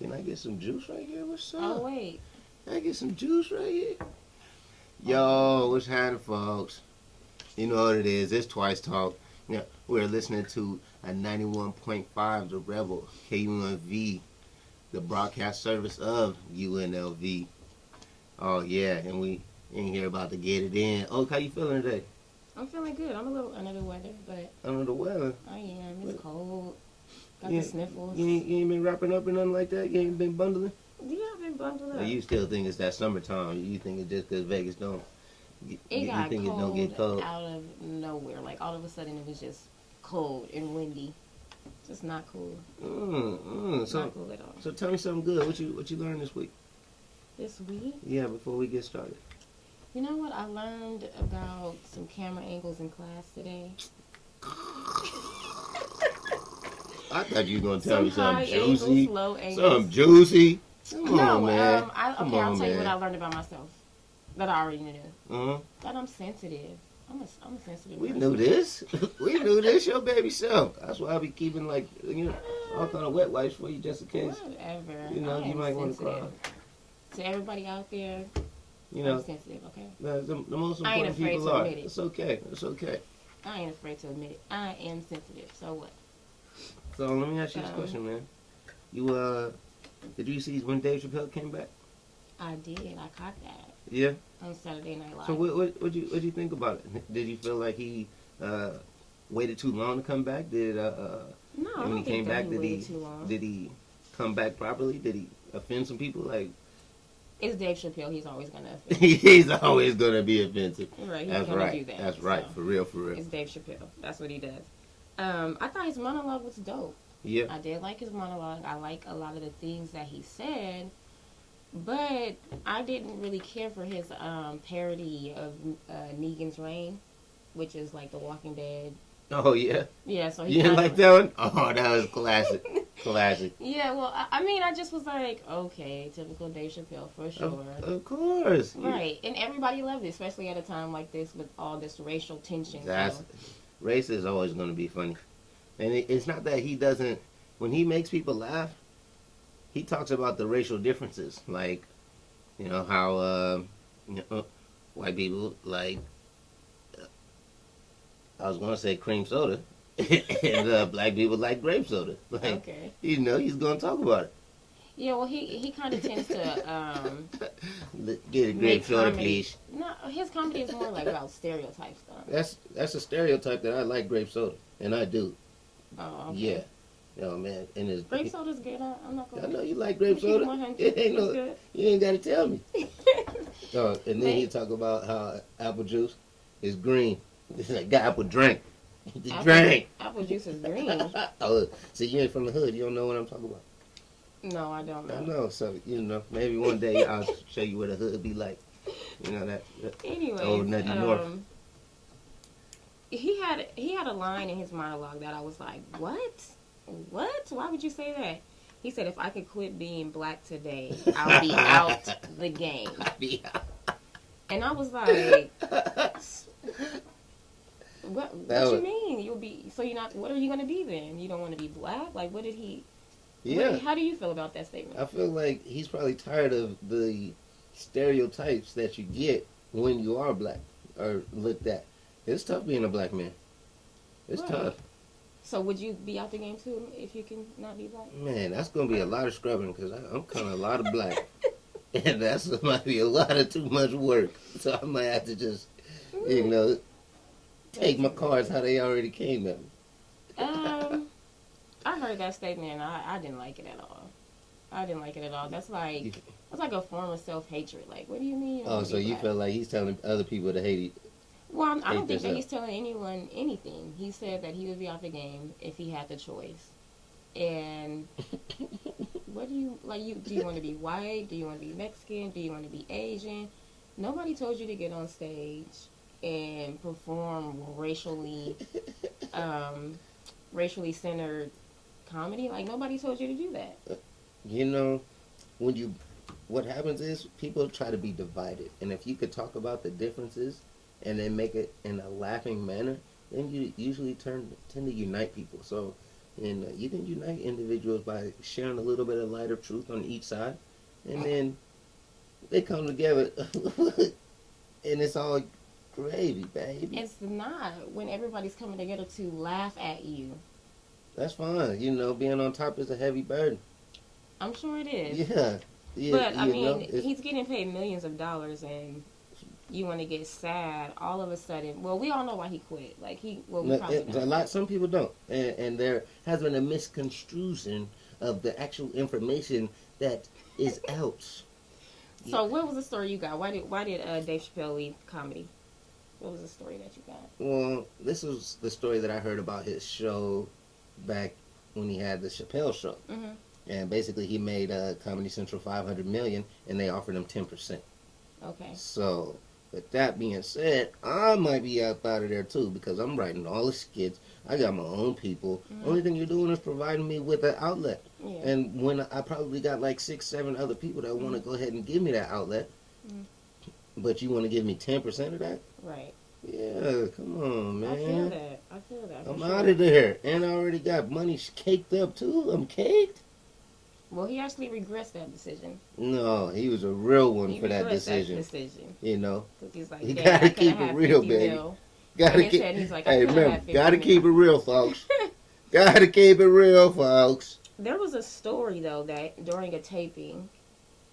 Can I get some juice right here? What's up? Oh, wait. Can I get some juice right here? Yo, what's happening, folks? You know what it is. It's Twice Talk. Yeah, we're listening to a 91.5 The Rebel, KUNV, the broadcast service of UNLV. Oh, yeah, and we in here about to get it in. Oh, how you feeling today? I'm feeling good. I'm a little under the weather, but Under the weather? I am. It's cold. Got You the sniffles. you ain't been wrapping up or nothing like that? You ain't been bundling? Yeah, I've been bundled up. You still think it's that summertime. You think it's just because Vegas don't. It got think cold, it don't get cold? out of nowhere. Like, all of a sudden, it was just cold and windy. Just not cool. So, not cool at all. So tell me something good. What you learned this week? This week? Yeah, before we get started. You know what? I learned about some camera angles in class today. I thought you were going to tell me something angles, juicy. low angles. Something juicy. Come on, man. I'll tell you what I learned about myself that I already knew. That I'm sensitive. I'm a sensitive We person. knew this. We knew this, your baby self. That's why I be keeping, like, all kind of wet wipes for you just in case. Whatever. You might want to cry. To everybody out there, I'm sensitive, okay? The most I ain't important afraid people to are. admit it. It's okay. It's okay. I ain't afraid to admit it. I am sensitive. So what? So let me ask you this question, man. Did you see when Dave Chappelle came back? I did. I caught that. Yeah. On Saturday Night Live. So what you think about it? Did you feel like he waited too long to come back? Did No, I when don't he came think back, that he waited too long. did he come back properly? Did he offend some people? Like, it's Dave Chappelle. He's always gonna offend. He's always gonna be offensive. Right. He's That's gonna right. do that. That's right. So, For real. For real. it's Dave Chappelle. That's what he does. I thought his monologue was dope. Yeah. I did like his monologue. I like a lot of the things that he said, but I didn't really care for his parody of Negan's Reign, which is like The Walking Dead. Oh yeah. Yeah. So he you didn't like that one? Oh, that was classic. Classic. Yeah. Well, I mean, I just was like, okay, typical Dave Chappelle for sure. Of course. Right, and everybody loved it, especially at a time like this with all this racial tension. Race is always going to be funny. And it's not that he doesn't, when he makes people laugh, he talks about the racial differences. Like, how white people like, I was going to say cream soda, and black people like grape soda. Like, okay. He's going to talk about it. Yeah, well, he kind of tends to get a grape soda, please. No, his comedy is more like about stereotypes, though. That's a stereotype that I like grape soda, and I do. Oh, okay. Yeah. Oh man, and it's grape soda's good. I'm not gonna. I know you like grape soda. It ain't no. You ain't got to tell me. And then he talk about how apple juice is green. It's like got apple drink. Drink. Apple juice is green. Oh, so you ain't from the hood. You don't know what I'm talking about. No, I don't know. I know. So maybe one day I'll show you what a hood be like. That. Anyway. Old nutty north. He had a line in his monologue that I was like, what? Why would you say that? He said, if I could quit being black today, I'll be out the game. And I was like, what you mean? You'll be, so you're not, what are you going to be then? You don't want to be black? Like, what did he, yeah. How do you feel about that statement? I feel like he's probably tired of the stereotypes that you get when you are black or looked at. It's tough being a black man. It's tough. So would you be out the game too if you can not be black? Man, that's going to be a lot of scrubbing because I'm kind of a lot of black. And that might be a lot of too much work. So I might have to just, take my cards how they already came at me. I heard that statement and I didn't like it at all. I didn't like it at all. That's like a form of self-hatred. Like, what do you mean? So you feel like he's telling other people to hate you? Well, I don't think that he's telling anyone anything. He said that he would be out the game if he had the choice. And what do you like? Do you want to be white? Do you want to be Mexican? Do you want to be Asian? Nobody told you to get on stage and perform racially centered comedy. Like, nobody told you to do that. What happens is people try to be divided, and if you could talk about the differences and then make it in a laughing manner, then you usually tend to unite people. So And you can unite individuals by sharing a little bit of light of truth on each side, and then they come together, and it's all gravy, baby. It's not when everybody's coming together to laugh at you. That's fine. You know, being on top is a heavy burden. I'm sure it is. Yeah. But I mean, he's getting paid millions of dollars, and you want to get sad all of a sudden. Well, we all know why he quit. Like some people don't, and there has been a misconstruction of the actual information that is out. So, what was the story you got? Why did Dave Chappelle leave comedy? What was the story that you got? Well, this was the story that I heard about his show back when he had the Chappelle show. Mm-hmm. And basically, he made Comedy Central $500 million, and they offered him 10%. Okay. So, with that being said, I might be out of there too because I'm writing all the skits. I got my own people. Mm-hmm. Only thing you're doing is providing me with an outlet. Yeah. And when I probably got like 6, 7 other people that want to go ahead and give me that outlet, but you want to give me 10% of that? Right. Yeah, come on, man. I feel that. I'm out of there, and I already got money caked up too. I'm caked. Well, he actually regrets that decision. No, he was a real one for that decision. You know, he's like, you gotta keep it real, baby. Gotta keep. Hey, remember, gotta keep it real, folks. Gotta keep it real, folks. There was a story though that during a taping,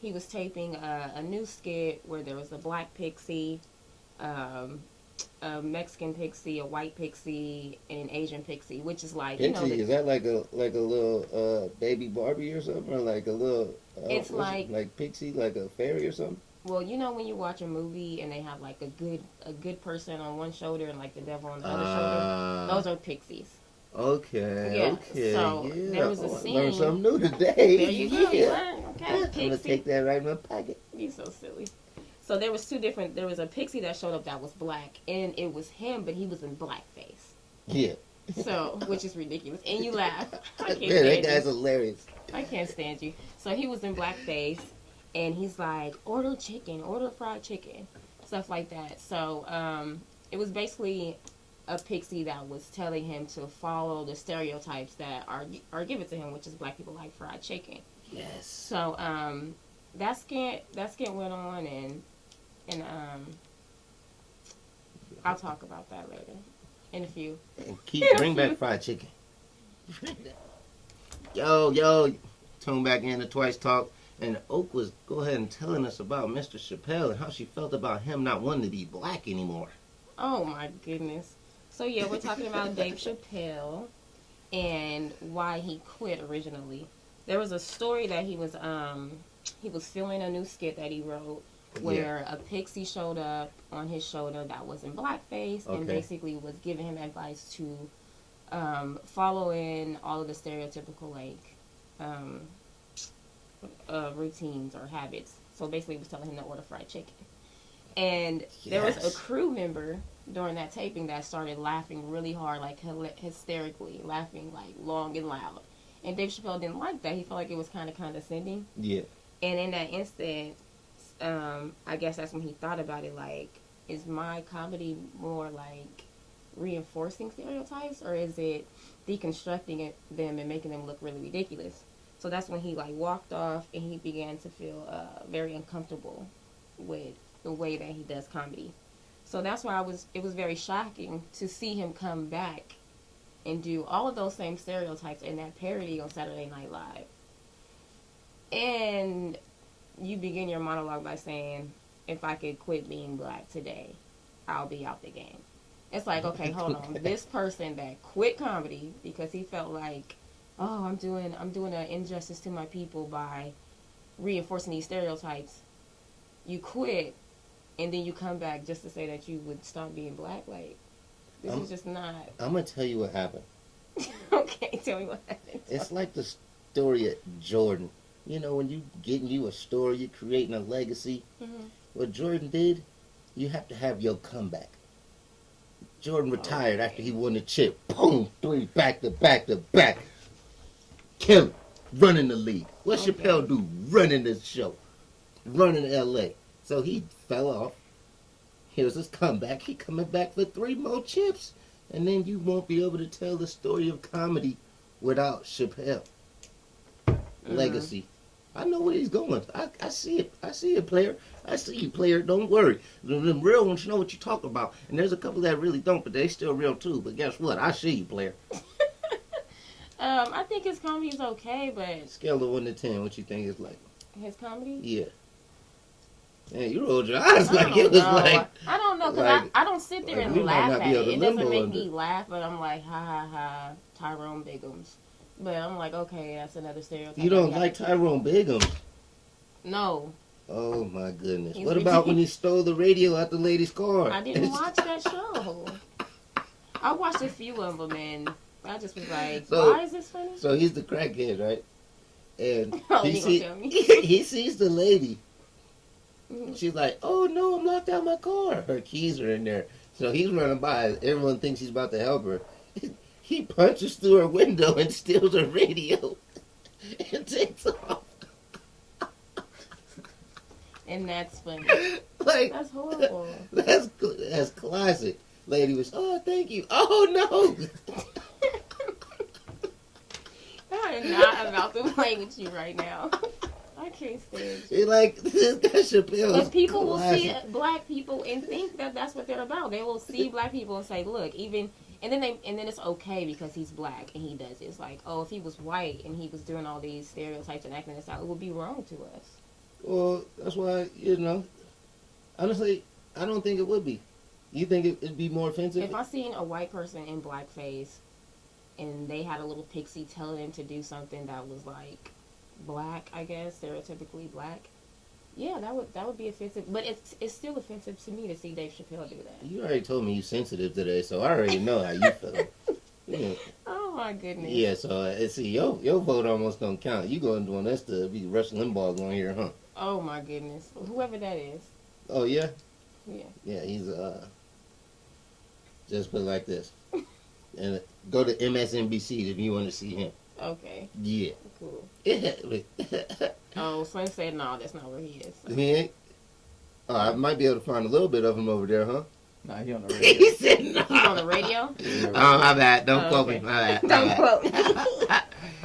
he was taping a new skit where there was a black pixie, a Mexican pixie, a white pixie, and an Asian pixie, which is like pixie. Is that like a little baby Barbie or something, or like a little? It's like pixie, like a fairy or something. Well, you know when you watch a movie and they have like a good person on one shoulder and like the devil on the other shoulder, those are pixies. Okay. Yeah. Okay. So there was a scene. I learned something new today. There you go. You learned. Okay. I'm gonna take that right in my pocket. You're so silly. So there was there was a pixie that showed up that was black, and it was him, but he was in blackface. Yeah. So, which is ridiculous. And you laugh. I can't Man, that guy's hilarious. I can't stand you. So he was in blackface, and he's like, order chicken, order fried chicken, stuff like that. So it was basically a pixie that was telling him to follow the stereotypes that are given to him, which is black people like fried chicken. Yes. So that skit went on, and I'll talk about that later in a few. And bring back fried chicken. Yo, tune back in to Twice Talk. And Oak was go ahead and telling us about Mr. Chappelle and how she felt about him not wanting to be black anymore. Oh my goodness. So yeah, we're talking about Dave Chappelle and why he quit originally. There was a story that he was filming a new skit that he wrote where a pixie showed up on his shoulder that was in blackface and basically was giving him advice to follow in all of the stereotypical routines or habits. So basically it was telling him to order fried chicken. And there was a crew member during that taping that started laughing really hard, like hysterically, laughing like long and loud. And Dave Chappelle didn't like that. He felt like it was kind of condescending. Yeah. And in that instant, I guess that's when he thought about it, like, is my comedy more like reinforcing stereotypes, or is it deconstructing them and making them look really ridiculous? So that's when he like walked off and he began to feel very uncomfortable with the way that he does comedy. So that's why it was very shocking to see him come back and do all of those same stereotypes in that parody on Saturday Night Live. And you begin your monologue by saying, if I could quit being black today, I'll be out the game. It's like, okay, hold on. This person that quit comedy because he felt like, oh, I'm doing an injustice to my people by reinforcing these stereotypes. You quit, and then you come back just to say that you would stop being black. Like, this is just not. I'm gonna tell you what happened. Okay, tell me what happened. It's like the story of Jordan. You know, when you getting you a story, you're creating a legacy. Mm-hmm. What Jordan did, you have to have your comeback. Jordan retired after he won the chip. Boom, 3 back to back to back. Kill him. Running the league. What Chappelle do? Running the show. Running L.A. So he fell off. Here's his comeback. He coming back for 3 more chips. And then you won't be able to tell the story of comedy without Chappelle legacy. I know where he's going. I see it. I see it, player. I see you, player. Don't worry. The real ones know what you talk about. And there's a couple that really don't, but they still real too. But guess what? I see you, player. I think his comedy's okay, but Scale of 1 to 10, what you think it's like? his comedy? Yeah. Man, you rolled your eyes like I it was know. like. I don't know, because like- I don't sit there like and we might laugh not at be it. able to It doesn't limbo make under me it. laugh, but I'm like, ha ha ha, Tyrone Biggums. But I'm like, okay, that's another stereotype. You don't like Tyrone Biggums? No. Oh my goodness. He's What about when he stole the radio out the lady's car? I didn't watch that show. I watched a few of them, and I just was like, why is this funny? So he's the crackhead, right? And Oh, he, you gonna tell me? he sees the lady. Mhm. She's like, oh no, I'm locked out my car. Her keys are in there. So he's running by. Everyone thinks he's about to help her. He punches through her window and steals her radio and takes off. And that's funny. Like, That's horrible. that's classic. Lady was, oh, thank you. Oh no. I am not about to play with you right now. I can't stand you. It's like this guy Chappelle. But people will see classic. black people and think that that's what they're about. They will see black people and say, "Look, even," and then it's okay because he's black and he does it. It's like, oh, if he was white and he was doing all these stereotypes and acting this out, it would be wrong to us. Well, that's why, honestly, I don't think it would be. You think it'd be more offensive? If I seen a white person in blackface and they had a little pixie telling them to do something that was like black, I guess, stereotypically black, yeah, that would be offensive. But it's still offensive to me to see Dave Chappelle do that. You already told me you sensitive today, so I already know how you feel. Yeah. Oh my goodness. Yeah, so see, your vote almost don't count. You going doing this to be Rush Limbaugh going here, huh? Oh my goodness. Whoever that is. Oh yeah. Yeah. Yeah, he's just put it like this, and go to MSNBC if you want to see him. Okay. Yeah. Cool. Yeah. Oh, Slim said no, that's not where he is. So. He ain't. Oh, I might be able to find a little bit of him over there, huh? Nah, he on the He radio. said no. He's on the radio? Oh, my bad. Don't Oh, quote okay. me. My bad. Don't quote me.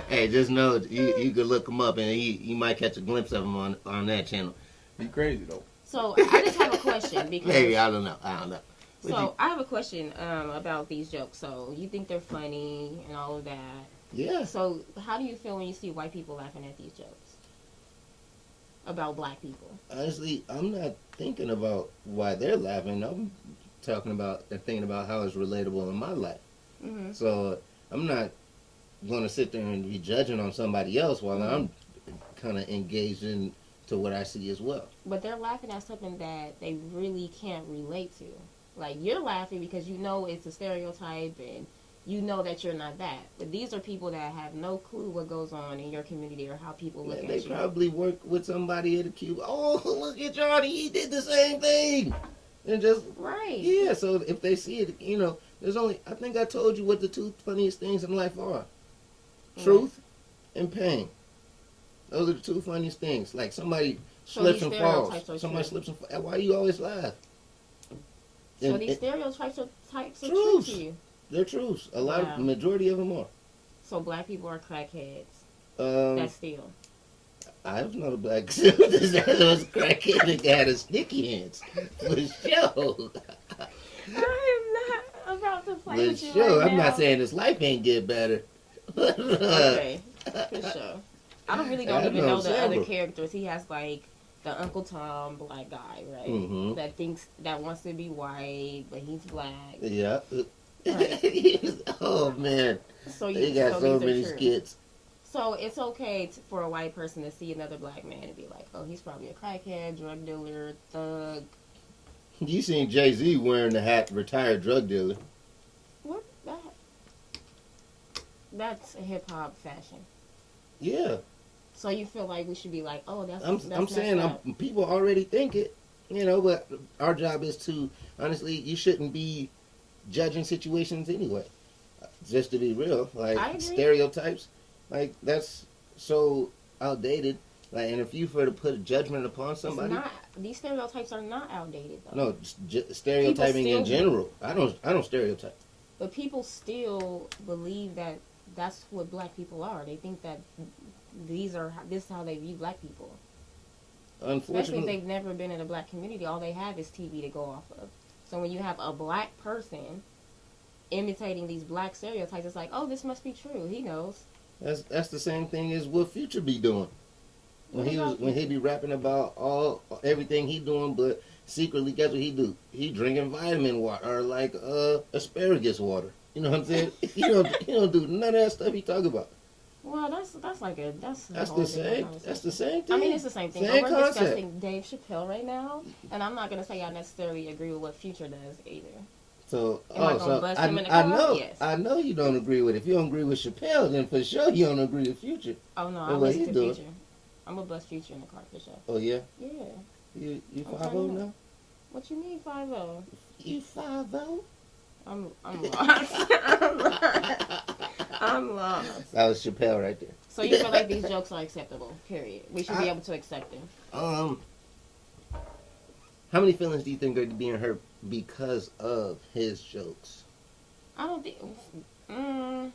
Hey, just know you could look him up, and you might catch a glimpse of him on that channel. He crazy though. So I just have a question because Maybe I don't know. So I have a question about these jokes. So you think they're funny and all of that. Yeah. So how do you feel when you see white people laughing at these jokes about black people? Honestly, I'm not thinking about why they're laughing. I'm talking about and thinking about how it's relatable in my life. Mm-hmm. So I'm not going to sit there and be judging on somebody else while I'm kind of engaged into what I see as well. But they're laughing at something that they really can't relate to. Like, you're laughing because you know it's a stereotype and you know that you're not that. But these are people that have no clue what goes on in your community or how people look Man, at they you. probably work with somebody at a cube. Oh, look at Johnny, he did the same thing. And just, Right. yeah, so if they see it, there's only, I think I told you what the two funniest things in life are. Truth and pain. Those are the two funniest things. Like somebody slips and falls. Somebody slips and falls. Why do you always laugh? So these stereotypes are true Truths. to you. They're truths. A lot Wow. of, majority of them are. So black people are crackheads. That steal. I've known a black that was crackhead that had a sticky hands. For sure. I am not about to play For with you sure. right I'm now. not saying his life ain't get better. Okay, for sure. I don't even know the other several. characters. He has like the Uncle Tom black guy, right? Mhm. That wants to be white, but he's black. Yeah. Right. Oh man. So They got so these are many true. skits. So it's okay for a white person to see another black man and be like, oh, he's probably a crackhead, drug dealer, thug. You seen Jay-Z wearing the hat retired drug dealer. What? That's a hip hop fashion. Yeah. So you feel like we should be like, oh, that's I'm saying people already think it, but our job is to, honestly, you shouldn't be judging situations anyway. Just to be real, I agree. like stereotypes, like that's so outdated. Like, and if you were to put a judgment upon somebody, These stereotypes are not outdated though. no, stereotyping in still- general. I don't stereotype. But people still believe that that's what black people are. They think that this is how they view black people. Especially if Unfortunately, they've never been in a black community, all they have is TV to go off of. So when you have a black person imitating these black stereotypes, it's like, oh, this must be true. He knows. that's the same thing as what Future be doing. When he be rapping about everything he doing, but secretly, guess what he do? He drinking vitamin water or like asparagus water. You know what I'm saying? he don't do none of that stuff he talk about. Well, that's the same. That's the same thing. I mean, it's the same thing. Same But we're concept. discussing Dave Chappelle right now, and I'm not gonna say I necessarily agree with what Future does either. So, Am I gonna bust him in the car? Yes. I know you don't agree with it. If you don't agree with Chappelle, then for sure you don't agree with Future. Oh no, The I way listen he to do it. Future. I'm gonna bust Future in the car for sure. Oh yeah, Yeah. you I'm 5-0 turning now? What you mean 5-0? You 5-0? I'm lost. I'm lost. I'm lost. That was Chappelle right there. So you feel like these jokes are acceptable? Period. We should be able to accept them. How many feelings do you think are being hurt because of his jokes? I don't think. I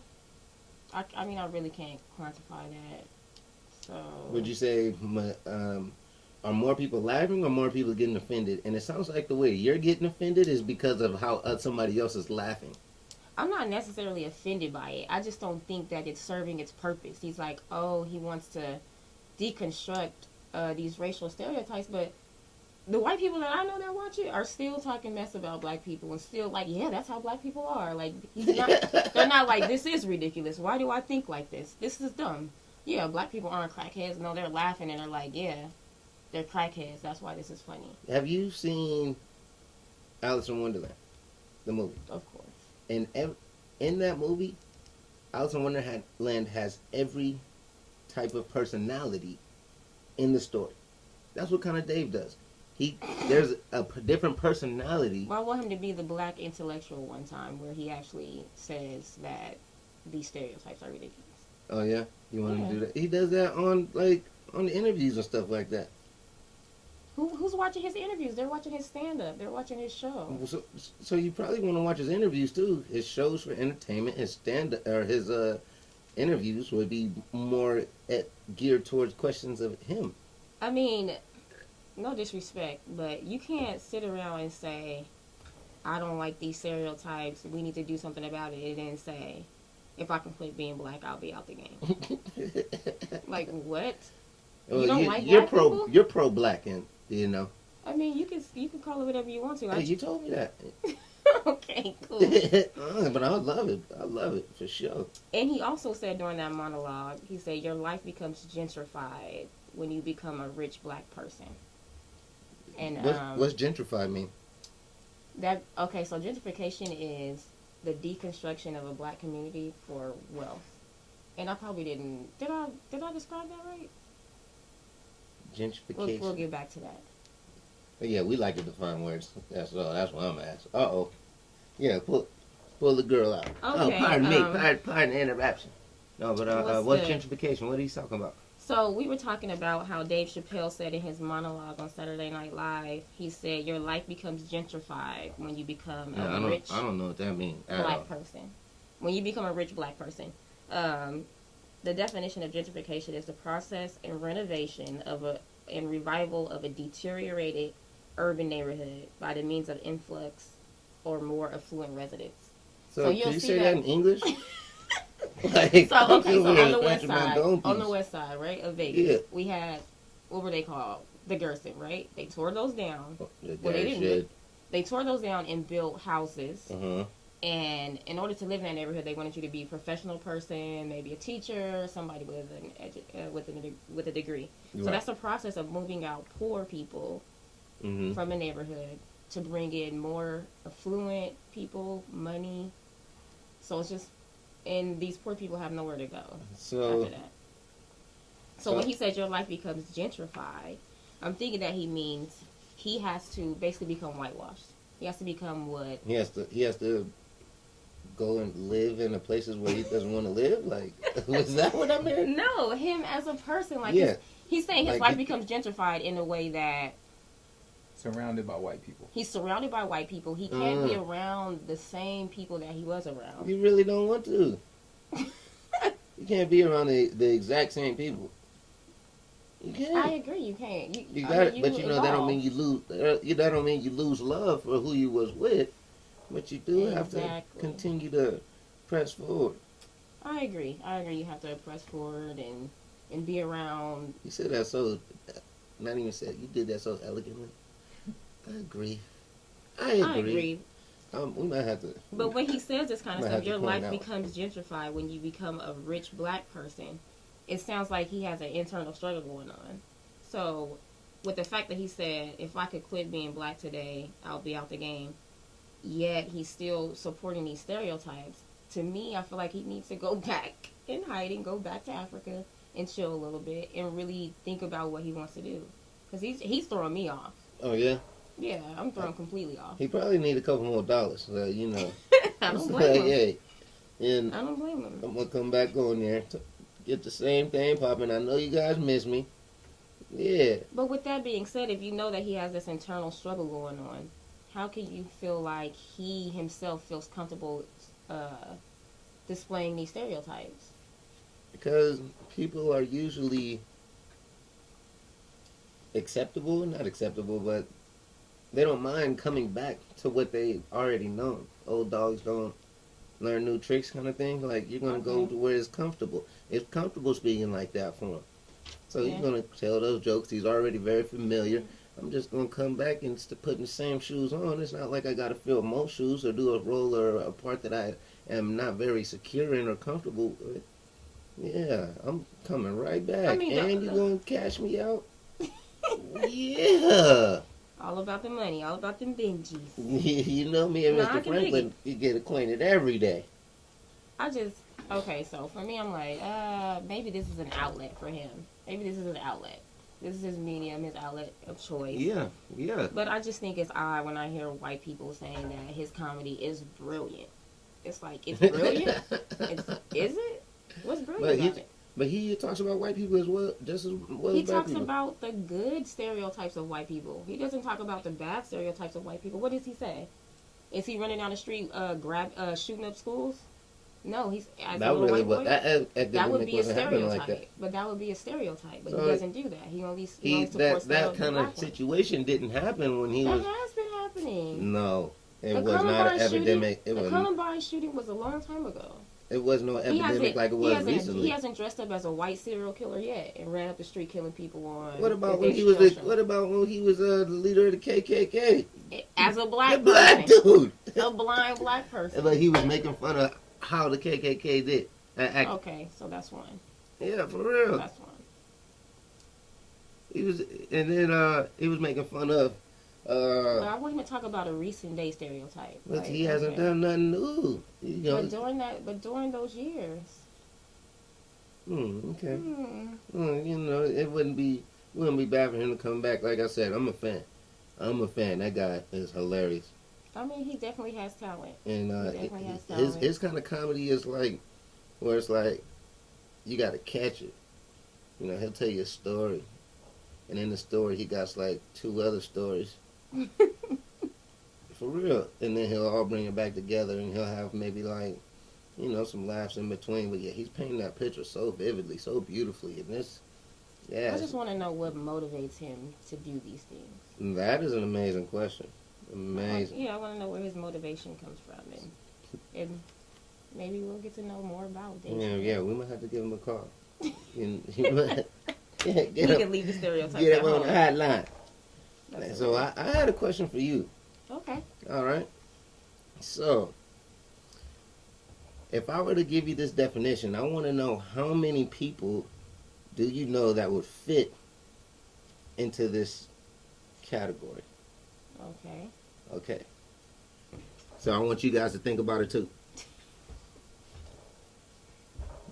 mean, I really can't quantify that. So. Would you say are more people laughing or more people getting offended? And it sounds like the way you're getting offended is because of how somebody else is laughing. I'm not necessarily offended by it. I just don't think that it's serving its purpose. He's like, oh, he wants to deconstruct these racial stereotypes, but the white people that I know that watch it are still talking mess about black people and still like, yeah, that's how black people are. Like, they're not like, this is ridiculous. Why do I think like this? This is dumb. Yeah, black people aren't crackheads. No, they're laughing and they're like, yeah, they're crackheads. That's why this is funny. Have you seen Alice in Wonderland, the movie? Of course. And in that movie, Alice in Wonderland has every type of personality in the story. That's what kind of Dave does. There's a different personality. Well, I want him to be the black intellectual one time where he actually says that these stereotypes are ridiculous. Oh yeah, you want him to do that? He does that on the interviews and stuff like that. Who's watching his interviews? They're watching his stand-up. They're watching his show. So you probably want to watch his interviews too. His shows for entertainment, his his interviews would be more geared towards questions of him. I mean, no disrespect, but you can't sit around and say, I don't like these stereotypes, we need to do something about it, and then say, if I can quit being black, I'll be out the game. Like, what? Well, you don't like black people? You're pro-black, and you know. I mean, you can call it whatever you want to. Hey, you told me that. Okay, cool. But I love it. I love it for sure. And he also said during that monologue, he said, your life becomes gentrified when you become a rich black person. And what's gentrified mean? Okay, so gentrification is the deconstruction of a black community for wealth. And I probably didn't. Did I describe that right? Gentrification. We'll get back to that. But yeah, we like to define words. That's all. That's what I'm asking. Uh-oh. Yeah, pull the girl out. Okay, oh, pardon me. Pardon the interruption. No, but what's good? gentrification? What are you talking about? So we were talking about how Dave Chappelle said in his monologue on Saturday Night Live, he said your life becomes gentrified when you become a rich I don't know what that means. black person. When you become a rich black person. The definition of gentrification is the process and renovation and revival of a deteriorated urban neighborhood by the means of influx or more affluent residents. So can you say that in English? Like, so on the west side, right, of Vegas, we had, what were they called? The Gerson, right? They tore those down. They tore those down and built houses. Uh-huh. And in order to live in that neighborhood, they wanted you to be a professional person, maybe a teacher, somebody with a degree. Right. So that's the process of moving out poor people from a neighborhood to bring in more affluent people, money. So it's just, and these poor people have nowhere to go after that. So when he says your life becomes gentrified, I'm thinking that he means he has to basically become whitewashed. He has to become what? He has to go and live in the places where he doesn't want to live? Like, was that what I meant? No, him as a person. Like, he's saying his life becomes gentrified in a way that... Surrounded by white people. He's surrounded by white people. He can't be around the same people that he was around. You really don't want to. can't be around the exact same people. You can't. I agree. You can't. You got it, but that don't mean you lose. That don't mean you lose love for who you was with. But you do have to continue to press forward. I agree. You have to press forward and be around. You said that so. Not even said. You did that so elegantly. I agree. We might have to. But when he says this kind of stuff, your life becomes gentrified when you become a rich black person. It sounds like he has an internal struggle going on. So, with the fact that he said, if I could quit being black today, I'll be out the game, yet he's still supporting these stereotypes, to me, I feel like he needs to go back in hiding, go back to Africa and chill a little bit and really think about what he wants to do. Because he's throwing me off. Oh, yeah? Yeah, I'm thrown completely off. He probably need a couple more dollars, you know. I don't blame him. And I don't blame him. I'm going to come back on there. Get the same thing popping. I know you guys miss me. Yeah. But with that being said, if you know that he has this internal struggle going on, how can you feel like he himself feels comfortable displaying these stereotypes? Because people are usually not acceptable, but they don't mind coming back to what they already know. Old dogs don't learn new tricks kind of thing. Like, you're going to go to where it's comfortable. It's comfortable speaking like that for him. So you're going to tell those jokes. He's already very familiar. I'm just going to come back and put the same shoes on. It's not like I got to fill most shoes or do a role or a part that I am not very secure in or comfortable with. Yeah, I'm coming right back. And you're going to cash me out? Yeah. All about the money, all about them Benjis. You know me and Mr. Franklin, you get acquainted every day. So for me, I'm like, maybe this is an outlet for him. Maybe this is an outlet. This is his medium, his outlet of choice. Yeah. But I just think it's odd when I hear white people saying that his comedy is brilliant. It's like, it's brilliant? Is it? What's brilliant about it? But he talks about white people as well, just as well he as black talks people. about the good stereotypes of white people. He doesn't talk about the bad stereotypes of white people. What does he say? Is he running down the street, shooting up schools? No, he's that would be a stereotype. Like but that would be a stereotype. But he doesn't do that. He only supports that kind of situation didn't happen when he was. That has been happening. No, it was not an epidemic. The Columbine shooting was a long time ago. It was no epidemic like it was recently. He hasn't dressed up as a white serial killer yet and ran up the street killing people on. What about when he was the leader of the KKK? As a black dude, a blind black person. But he was making fun of how the KKK did. Okay, so that's one. Yeah, for real. That's one. He was making fun of. But I want him to talk about a recent day stereotype. But he hasn't done nothing new. But during those years. Okay. It wouldn't be bad for him to come back. Like I said, I'm a fan. That guy is hilarious. I mean, he definitely has talent. And his kind of comedy is like, where it's like, you got to catch it. He'll tell you a story, and in the story he got like 2 other stories. For real. And then he'll all bring it back together, and he'll have maybe like, some laughs in between. But yeah, he's painting that picture so vividly, so beautifully. And I just want to know what motivates him to do these things. That is an amazing question. Amazing. I want to know where his motivation comes from, and maybe we'll get to know more about Dave. Yeah, we might have to give him a call. We can leave the stereotypes. Get him on the hotline. So I had a question for you. Okay. All right. So, if I were to give you this definition, I want to know how many people do you know that would fit into this category? Okay. So I want you guys to think about it too.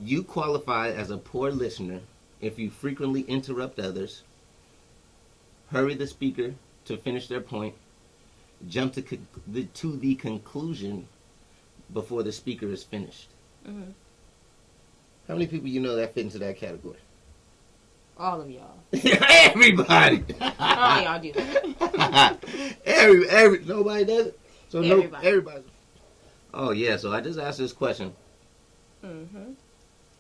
You qualify as a poor listener if you frequently interrupt others, hurry the speaker to finish their point, jump to the conclusion before the speaker is finished. Mm-hmm. How many people you know that fit into that category? All of y'all. Everybody. All y'all do that. Nobody does it. So everybody. Oh yeah. So I just asked this question. Mm-hmm.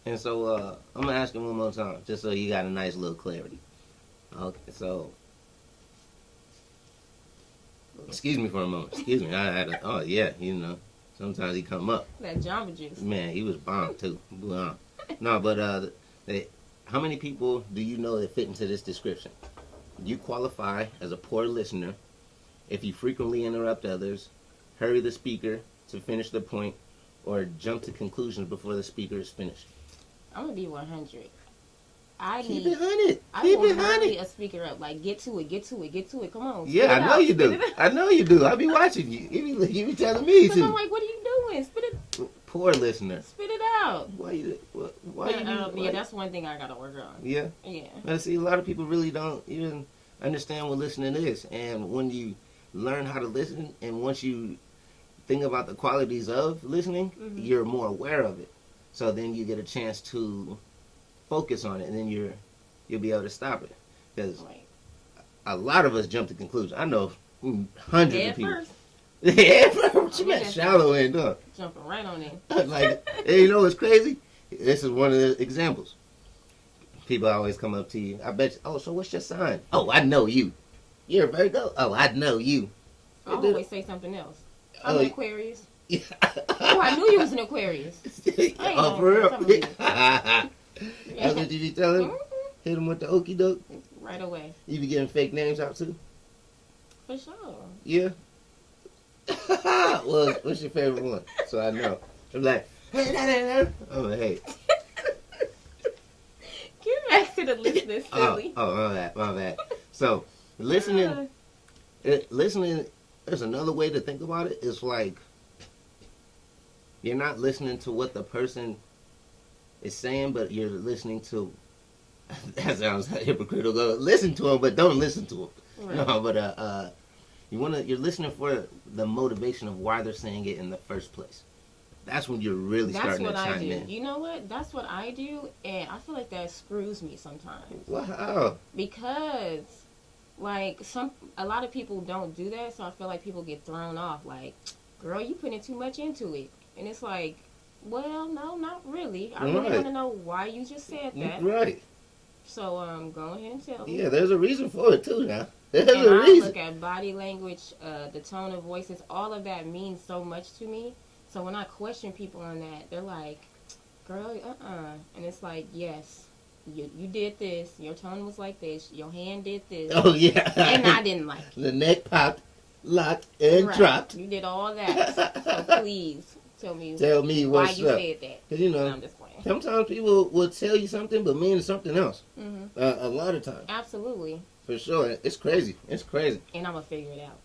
And so I'm gonna ask him one more time, just so you got a nice little clarity. Okay, so excuse me for a moment. Excuse me. I had oh yeah, sometimes he come up. That Jamba Juice. Man, he was bomb too. No, but how many people do you know that fit into this description? You qualify as a poor listener if you frequently interrupt others, hurry the speaker to finish the point, or jump to conclusions before the speaker is finished. I'm gonna be 100. Keep it 100. I Keep will it 100. hurry a speaker up. Like, get to it, get to it, get to it. Come on. Yeah, I know you do. I know you do. I be watching you. You be telling me to. to. I'm like, what are you doing? Spit it. Poor listener. Spit it out. Why you? Yeah, that's one thing I gotta work on. Yeah. Yeah. But see, a lot of people really don't even understand what listening is, and when you learn how to listen, and once you think about the qualities of listening, you're more aware of it. So then you get a chance to focus on it, and then you'll be able to stop it. Because a lot of us jump to conclusions. I know hundreds of people. First. Yeah, what you meant shallow end up. Jumping right on it. Like, and you know what's crazy? This is one of the examples. People always come up to you. I bet you, oh, so what's your sign? Oh, I know you. You're a Virgo? Oh, I know you. I always say something else. I'm an Aquarius. Yeah. Oh, I knew you was an Aquarius. Oh, for real? That's what you be telling him? Hit him with the okie doke? Right away. You be getting fake names out too? For sure. Yeah? Well, what's your favorite one? So I know. I'm like, hey, oh, hey. Get back to the listening, silly. Oh, my bad. So, listening, there's another way to think about it. It's like, you're not listening to what the person is saying, but you're listening to, that sounds hypocritical. Listen to them, but don't listen to them. Right. No, but you're listening for the motivation of why they're saying it in the first place. That's when you're really starting to chime in. That's what I do. You know what? That's what I do, and I feel like that screws me sometimes. Wow. Because, like, a lot of people don't do that, so I feel like people get thrown off. Like, girl, you putting too much into it. And it's like, well, no, not really. I really want to know why you just said that. Right. So, go ahead and tell me. Yeah, there's a reason for it, too, now. There's and a reason. I look at body language, the tone of voices, all of that means so much to me. So when I question people on that, they're like, girl, And it's like, yes, you did this. Your tone was like this. Your hand did this. Oh, yeah. And I didn't like it. The neck popped, locked, and dropped. You did all that. So please tell me why you said that. Because, I'm just playing. Sometimes people will tell you something but mean something else. A lot of times. Absolutely. For sure. It's crazy. It's crazy. And I'm going to figure it out.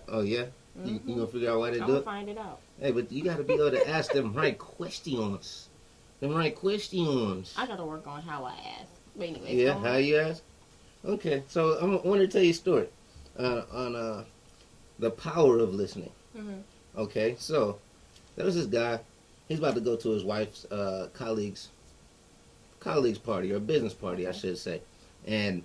Oh, yeah? You going to figure out why they do it? I'm going to find it out. Hey, but you got to be able to ask them right questions. Them right questions. I got to work on how I ask. But anyway. Yeah, how you ask? Okay, so I want to tell you a story on the power of listening. Okay, so there was this guy. He's about to go to his wife's colleague's party, or business party, I should say. And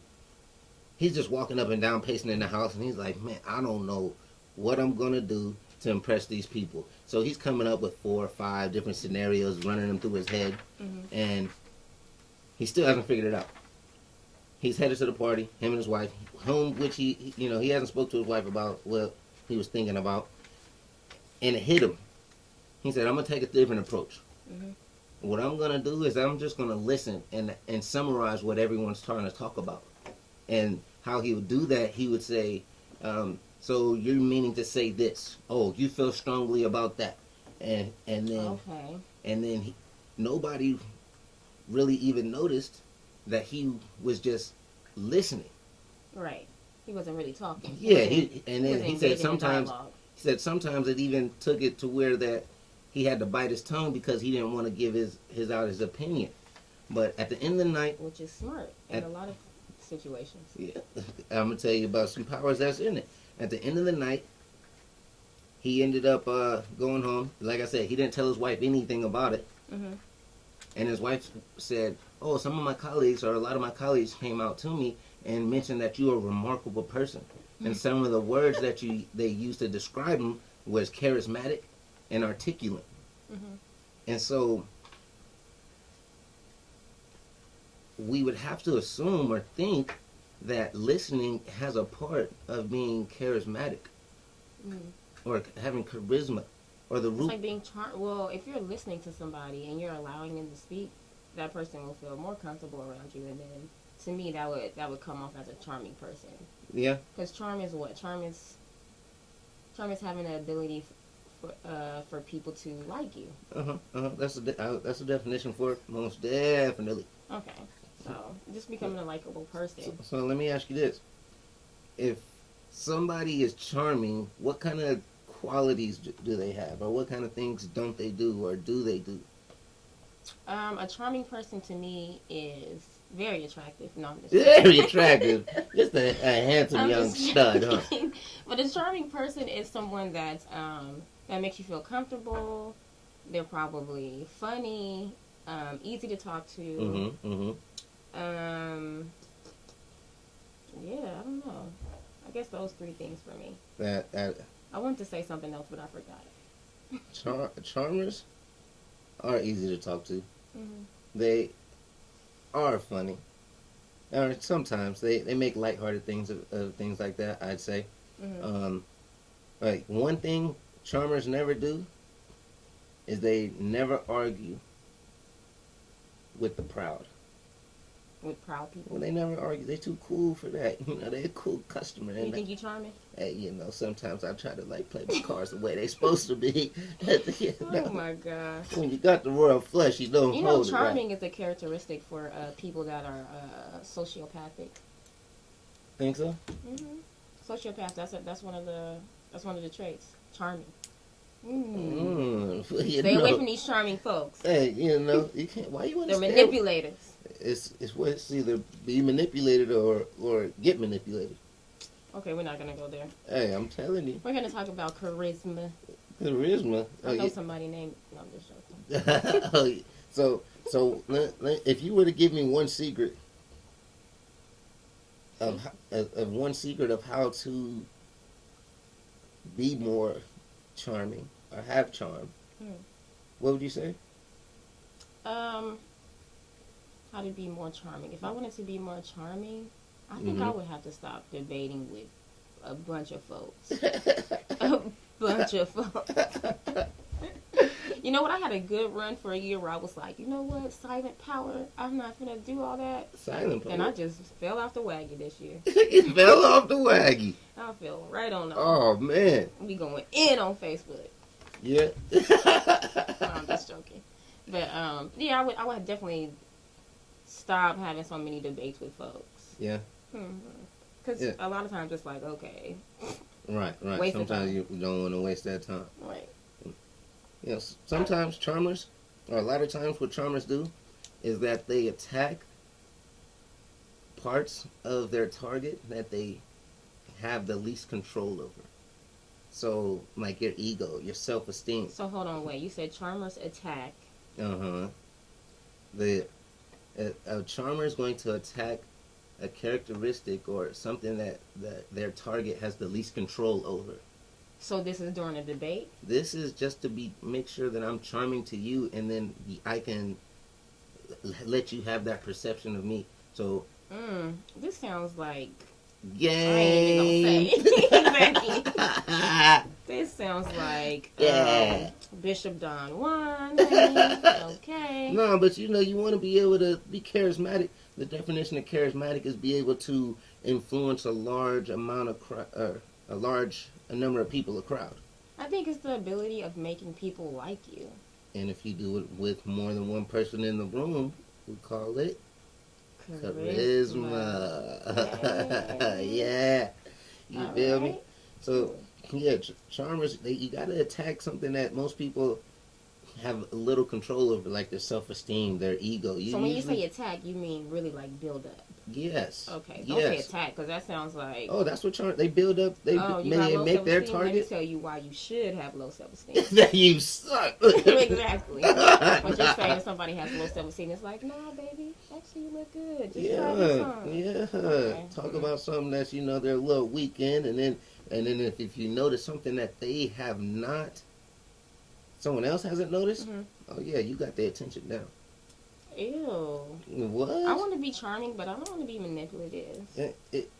he's just walking up and down, pacing in the house, and he's like, man, I don't know what I'm going to do to impress these people. So he's coming up with 4 or 5 different scenarios, running them through his head, and he still hasn't figured it out. He's headed to the party, him and his wife, which he hasn't spoke to his wife about what he was thinking about, and it hit him. He said, I'm going to take a different approach. What I'm going to do is I'm just going to listen and summarize what everyone's trying to talk about. And how he would do that, he would say, so you're meaning to say this. Oh, you feel strongly about that. And then nobody really even noticed that he was just listening. Right. He wasn't really talking. Yeah, he said sometimes it even took it to where that he had to bite his tongue because he didn't want to give his opinion. But at the end of the night, which is smart in a lot of situations. Yeah, I'm gonna tell you about some powers that's in it. At the end of the night, he ended up going home. Like I said, he didn't tell his wife anything about it. And his wife said, "Oh, some of my colleagues, or a lot of my colleagues, came out to me and mentioned that you're a remarkable person. And some of the words that they used to describe him was charismatic and articulate." And so we would have to assume or think that listening has a part of being charismatic or having charisma or the It's root. like being well, if you're listening to somebody and you're allowing them to speak, that person will feel more comfortable around you, and then to me that would come off as a charming person. Yeah. Because charm is what? Charm is having the ability for people to like you. That's a definition for it, most definitely. Okay, so just becoming a likable person. So let me ask you this: if somebody is charming, what kind of qualities do they have, or what kind of things don't they do, or do they do? A charming person to me is very attractive. No, I'm just Very attractive, just a handsome young stud, huh? But a charming person is someone that makes you feel comfortable. They're probably funny, easy to talk to. Yeah, I don't know. I guess those three things for me. I wanted to say something else, but I forgot. Charmers are easy to talk to. They are funny. Or sometimes they make lighthearted things of things like that, I'd say. Like one thing charmers never do is they never argue with the proud. With proud people? Well, they never argue. They're too cool for that. They're a cool customer. You think you charming? Hey, sometimes I try to play my cards the way they're supposed to be. Oh my gosh. When you got the royal flush, you don't hold it right. Charming is a characteristic for people that are sociopathic. Think so? Sociopath. That's one of the traits. Charming. Stay away from these charming folks. Hey, you can't. Why you want to? They're manipulators. It's either be manipulated or get manipulated. Okay, we're not gonna go there. Hey, I'm telling you. We're gonna talk about charisma. Charisma. I know somebody named. No, I'm just joking. So if you were to give me one secret of how to be more charming or have charm, what would you say? How to be more charming. If I wanted to be more charming, I think I would have to stop debating with a bunch of folks. A bunch of folks. You know what? I had a good run for a year where I was like, you know what? Silent power. I'm not going to do all that. Silent power? And I just fell off the wagon this year. You fell off the wagon? I fell right on. Oh, man. We going in on Facebook. Yeah. No, I'm just joking. But, yeah, I would definitely stop having so many debates with folks. Yeah. Because a lot of times it's like, okay. Right. Sometimes you don't want to waste that time. Right. Sometimes charmers, or a lot of times what charmers do, is that they attack parts of their target that they have the least control over. So, like your ego, your self-esteem. So, hold on, wait. You said charmers attack. A charmer is going to attack a characteristic or something that their target has the least control over. So this is during a debate? This is just to make sure that I'm charming to you, and then I can let you have that perception of me. So this sounds like game. Exactly. This sounds like Bishop Don Juan. Okay. No, but you want to be able to be charismatic. The definition of charismatic is be able to influence a large amount of a number of people, a crowd. I think it's the ability of making people like you. And if you do it with more than one person in the room, we call it charisma. Yeah. You feel me? So, charmers, you got to attack something that most people have little control over, like their self-esteem, their ego. So when you say attack, you mean really like build up? Yes. Okay. Don't say attack, because that sounds like... Oh, that's what they build up. They make their target. Let me tell you why you should have low self-esteem. That you suck. Exactly. But you're saying somebody has low self-esteem. It's like, nah, baby. Actually, you look good. Just try this on. Yeah. Okay. Talk about something that's, they're a little weak in, and then if you notice something that they have not, someone else hasn't noticed, oh yeah, you got their attention down. Ew. What? I want to be charming, but I don't want to be manipulative.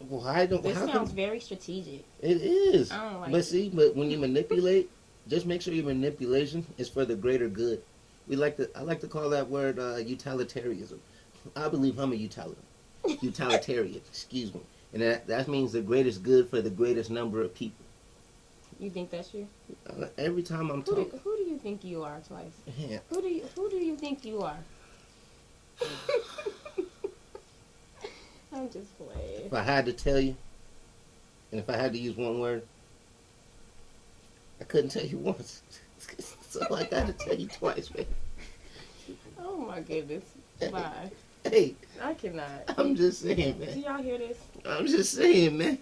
Well, I don't. This sounds very strategic. It is. I don't like But it. see, but when you manipulate, just make sure your manipulation is for the greater good. I like to call that word utilitarianism. I believe I'm a utilitarian. Excuse me, and that means the greatest good for the greatest number of people. You think that's you? Every time I'm talking, Who do you think you are, Twice? yeah. Who do you think you are? I'm just playing. If I had to tell you, and if I had to use one word, I couldn't tell you once. So I got to tell you twice, man. Oh my goodness. Bye. Hey, I cannot. I'm just saying, Do man. y'all hear this? I'm just saying, man.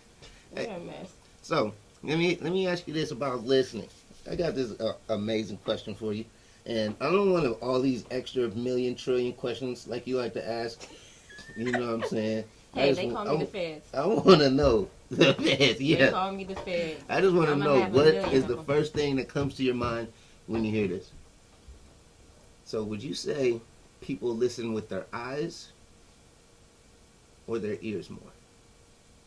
You're a mess. So let me ask you this about listening. I got this amazing question for you, and I don't want all these extra million trillion questions like you like to ask. You know what I'm saying? Hey, they call me the feds. I want to know the feds. Yeah. They call me the feds. I just want to I'ma know have a what million is of the them. first thing that comes to your mind when you hear this. So would you say people listen with their eyes or their ears more?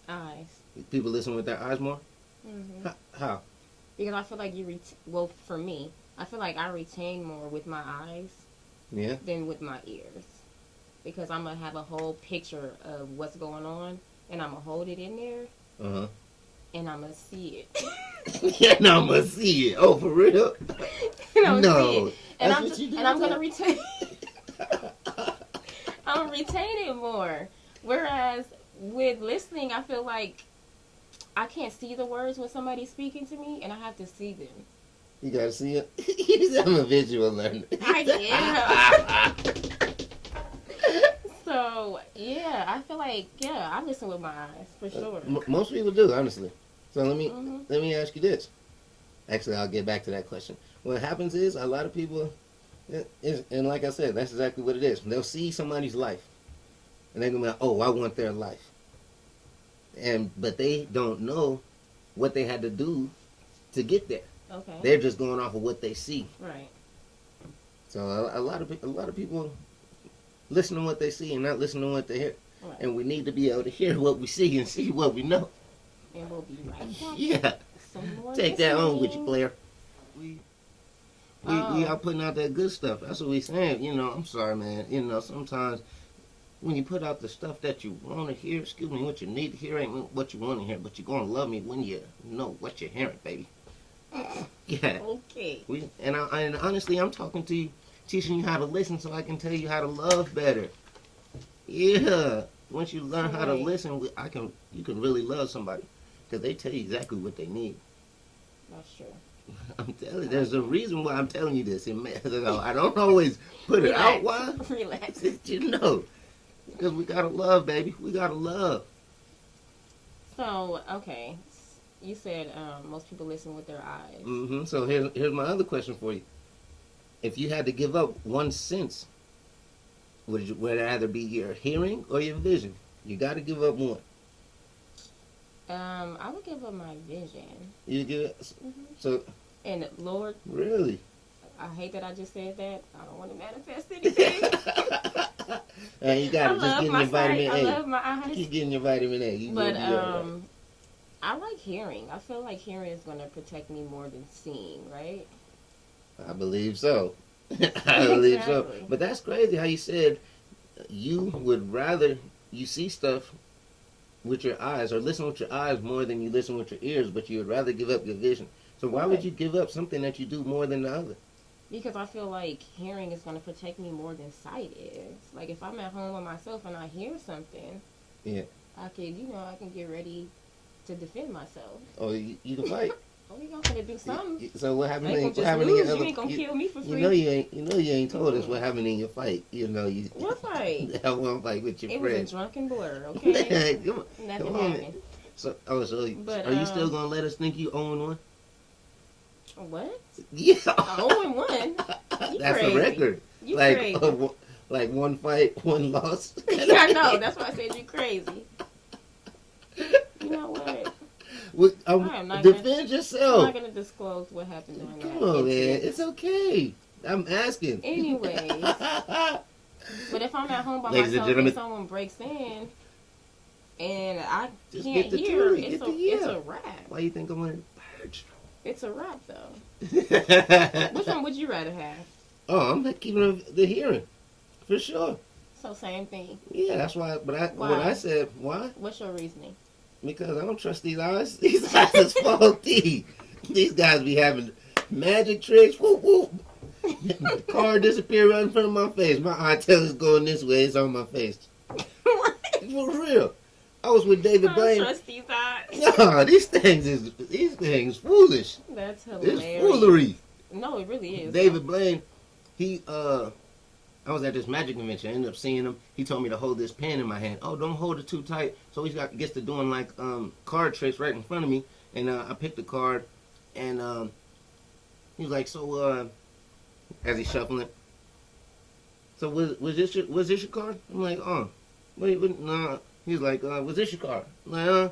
Eyes. People listen with their eyes more? Mm-hmm. How? Because I feel like well, for me, I feel like I retain more with my eyes Yeah. than with my ears. Because I'm going to have a whole picture of what's going on, and I'm going to hold it in there, Uh-huh. and I'm going to see it. Yeah, no, I'm gonna see it. Oh, for real? And I'm No, gonna see it. And that's I'm what you do and I'm with gonna retain. I'm gonna retain it more. Whereas with listening, I feel like I can't see the words when somebody's speaking to me, and I have to see them. You gotta see it. He's I'm a visual learner. I So yeah, I feel like I listen with my eyes for sure. Most people do, honestly. So let Mhm. me ask you this. Actually, I'll get back to that question. What happens is a lot of people, and like I said, that's exactly what it is. They'll see somebody's life, and they're gonna be like, "Oh, I want their life," but they don't know what they had to do to get there. Okay. They're just going off of what they see. Right. So a lot of people listen to what they see and not listen to what they hear. Right. And we need to be able to hear what we see and see what we know. And we'll be right back. Yeah. Some more Take that on with you, listening. player. We are putting out that good stuff. That's what we saying. You know, I'm sorry, man. You know, sometimes when you put out the stuff that you want to hear, excuse me, what you need to hear ain't what you want to hear, but you're going to love me when you know what you're hearing, baby. Yeah. Okay. And honestly, I'm talking to you, teaching you how to listen so I can tell you how to love better. Yeah. Once you learn how to listen, you can really love somebody because they tell you exactly what they need. That's true. I'm telling you, there's a reason why I'm telling you this. I don't always put it out. Why? Relax. You know, because we gotta love, baby. We gotta love. So, okay. You said most people listen with their eyes. Mm-hmm. So here's my other question for you. If you had to give up one sense, would it either be your hearing or your vision? You got to give up one. I would give up my vision. You give it. Mm-hmm. So And Lord, really, I hate that I just said that. I don't want to manifest anything. and you got to just love get my your vitamin sight. A. I love my eyes. Keep getting your vitamin A. You But gonna be all right. I like hearing. I feel like hearing is going to protect me more than seeing, right? I believe so. I believe so. Exactly. But that's crazy how you said you would rather you see stuff with your eyes or listen with your eyes more than you listen with your ears, but you would rather give up your vision. So why would Right. you give up something that you do more than the other? Because I feel like hearing is going to protect me more than sight is. Like if I'm at home with myself and I hear something, Yeah. I can get ready to defend myself. Oh, you can fight. Oh, you gonna do something. So what I happened? ain't What gonna happened just in lose. your You other? ain't gonna kill me for free. You know you ain't told us what happened in your fight. You know you. What fight? That one fight with your It was a friend. drunken blur, okay? Come on. Nothing Come on. happened. So But, are you still gonna let us think you own one? What? Yeah. 0-1? You That's crazy. a record. You like crazy. like one fight, one loss. I know. That's why I said you crazy. You know what? I am not Defend I'm yourself. not gonna disclose what happened during that Come on, man. incident. It's okay. I'm asking. Anyways, But if I'm at home by Ladies and myself gentlemen. and someone breaks in and I Just can't get the hear, tune, it's get the it's yeah. a wrap. Why you think I'm on It's a wrap though. it? Which one would you rather have? Oh, I'm not keeping the hearing. For sure. So same thing. Yeah, that's why. But Why? when I said why, What's your reasoning? because I don't trust these eyes. These eyes is faulty. These guys be having magic tricks. Whoop whoop. The car disappeared right in front of my face. My eye tells going this way. It's on my face. What? For real. I was with David I don't Blaine. trust these eyes. No, these things foolish. That's It's hilarious. foolery. No, it really is. David Blaine, I was at this magic convention. I ended up seeing him. He told me to hold this pen in my hand. Oh, don't hold it too tight. So he gets to doing like card tricks right in front of me. And I picked the card, and he was like, so as he's shuffling, so was this your card? I'm like, oh, wait, nah. He's like, was this your card? I'm like,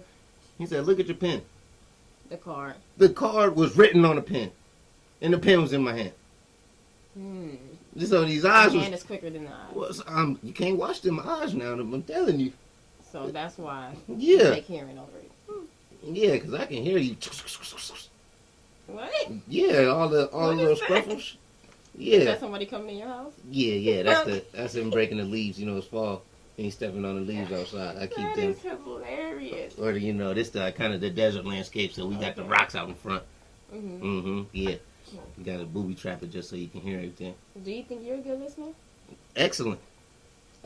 He said, look at your pen. The card. The card was written on a pen, and the pen was in my hand. So these eyes The hand is quicker than the eyes. you can't watch them eyes now. I'm telling you. So that's why Yeah. you take hearing over it. Yeah, because I can hear you. What? Yeah, all the What little is that? scruffles. Is Yeah, that somebody coming in your house? yeah. That's him breaking the leaves. It's fall. And he's stepping on the leaves outside. I keep That them. is hilarious. Or this the kind of the desert landscape, so we got the rocks out in front. Yeah. You got to booby trap it just so you can hear everything. Do you think you're a good listener? Excellent.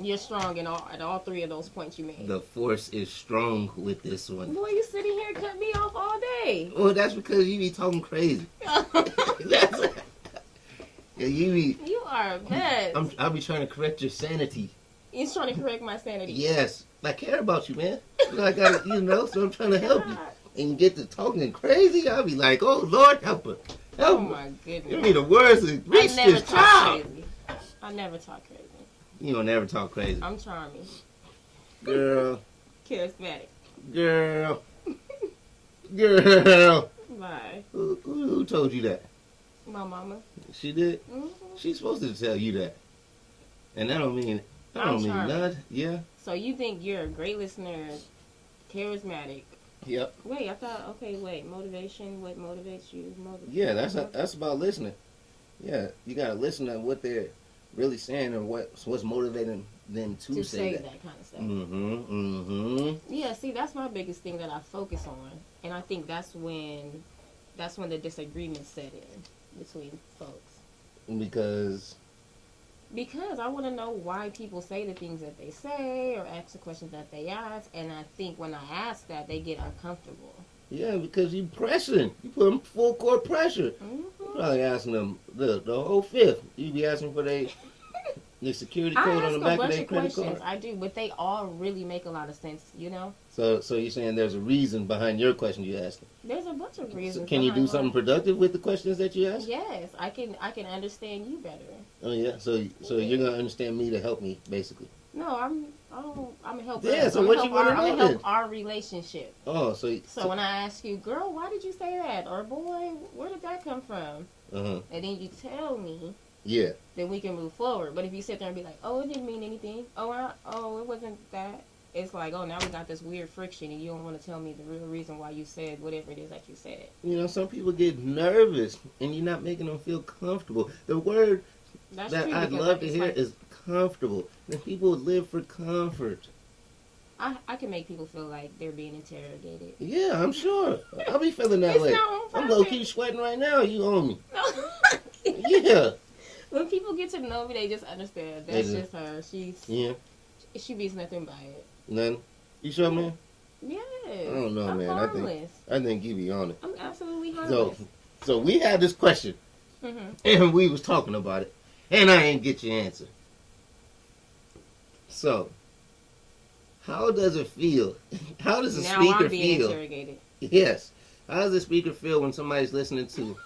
You're strong at all three of those points you made. The force is strong with this one. Boy, you sitting here and cut me off all day. Well, that's because you be talking crazy. Yeah, you be. You are a mess. I'll be trying to correct your sanity. He's trying to correct my sanity. Yes, I care about you, man. I got so I'm trying to help you. And you get to talking crazy, I'll be like, oh Lord, help her, Oh help her. my goodness. You need the words to reach I never this talk child. crazy. I never talk crazy. You don't never talk crazy, I'm charming. girl, Charismatic. girl. Bye. Who told you that? My mama. She did. hmm She's supposed to tell you that, and that don't mean I'm charming. nothing. Yeah. So you think you're a great listener, charismatic. Yep. Wait, I thought, motivation, what motivates you? Yeah, that's about listening. Yeah, you gotta listen to what they're really saying and what's motivating them to say that. kind of stuff. Yeah, see, that's my biggest thing that I focus on, and I think that's when the disagreements set in between folks. Because I want to know why people say the things that they say or ask the questions that they ask, and I think when I ask that, they get uncomfortable. Yeah, because you pressing. You put them full court pressure. You probably asking them the whole fifth. You be asking for the security code on the back of their credit card. I do, but they all really make a lot of sense, you know? So you're saying there's a reason behind your question you asked. There's a bunch of reasons. So can you do something productive with the questions that you ask? Yes, I can understand you better. Oh yeah. So you're gonna understand me to help me, basically. No, I'm a help. Yeah. So what you want to know I'm then? help our relationship. Oh, So when I ask you, girl, why did you say that? Or boy, where did that come from? And then you tell me. Yeah. Then we can move forward. But if you sit there and be like, oh, it didn't mean anything. Oh, it wasn't that. It's like, oh, now we got this weird friction, and you don't want to tell me the real reason why you said whatever it is that you said. Some people get nervous, and you're not making them feel comfortable. The word That's that true, I'd because love to it's hear like, is comfortable. And people live for comfort. I can make people feel like they're being interrogated. Yeah, I'm sure. I'll be feeling that It's way. not on I'm purpose. low-key sweating right now. You owe me. No. Yeah. When people get to know me, they just understand. That's They do. just her. Yeah. She means nothing by it. None. You sure, man? Yes. I don't know, I'm man. harmless. I think you be on it. I'm absolutely harmless. So we had this question, and we was talking about it, and I ain't get your answer. So, how does it feel? How does the Now speaker I'm being feel? interrogated. Yes. How does the speaker feel when somebody's listening to?